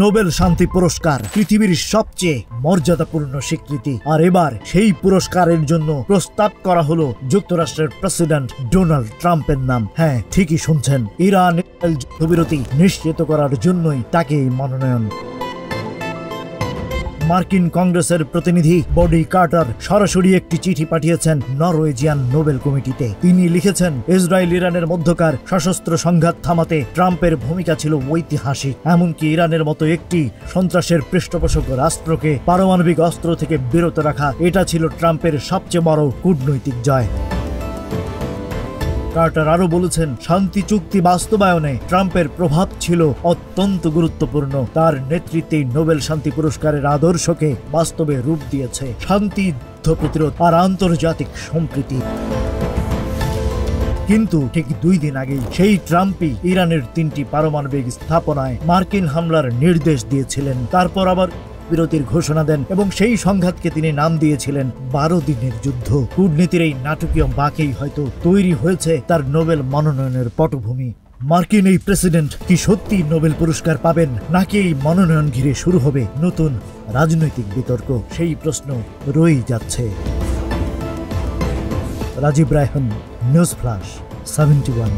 Nobel শান্তি পুরস্কার পৃথিবীর সবচেয়ে মর্যাদাপূর্ণ স্বীকৃতি। আর এবার সেই পুরস্কারের জন্য প্রস্তাব করা হলো যুক্তরাষ্ট্রের প্রেসিডেন্ট ডোনাল্ড ট্রাম্পের নাম। হ্যাঁ, ঠিকই শুনছেন, ইরান যুদ্ধবিরতি নিশ্চিত করার জন্যই তাকে এই মনোনয়ন। মার্কিন কংগ্রেসের প্রতিনিধি বডি কার্টার সরাসরি একটি চিঠি পাঠিয়েছেন নরওয়েজিয়ান নোবেল কমিটিতে। তিনি লিখেছেন, ইসরায়েল ইরানের মধ্যকার সশস্ত্র সংঘাত থামাতে ট্রাম্পের ভূমিকা ছিল ঐতিহাসিক। এমনকি ইরানের মতো একটি সন্ত্রাসের পৃষ্ঠপোষক রাষ্ট্রকে পারমাণবিক অস্ত্র থেকে বিরত রাখা, এটা ছিল ট্রাম্পের সবচেয়ে বড় কূটনৈতিক জয়। কার্টার আরো বলেছেন, শান্তি চুক্তি বাস্তবায়নে ট্রাম্পের প্রভাব ছিল অত্যন্ত গুরুত্বপূর্ণ। তার নেতৃত্বেই নোবেল শান্তি পুরস্কারের আদর্শকে বাস্তবে রূপ দিয়েছে শান্তি, যুদ্ধ প্রতিরোধ আর আন্তর্জাতিক সম্প্রীতি। কিন্তু ঠিক 2 দিন আগেই সেই ট্রাম্পই ইরানের 3টি পারমাণবিক স্থাপনায় মার্কিন হামলার নির্দেশ দিয়েছিলেন। তারপর আবার বিরতির ঘোষণা দেন এবং সেই সংঘাতকে তিনি নাম দিয়েছিলেন 12 দিনের যুদ্ধ। কূটনীতির এই নাটকীয় বাঁকেই হয়তো তৈরি হয়েছে তার নোবেল মনোনয়নের পটভূমি। মার্কিন এই প্রেসিডেন্ট কি সত্যি নোবেল পুরস্কার পাবেন, নাকি এই মনোনয়ন ঘিরে শুরু হবে নতুন রাজনৈতিক বিতর্ক? সেই প্রশ্ন রয়েই যাচ্ছে। Rajib Raihan, news flash 71।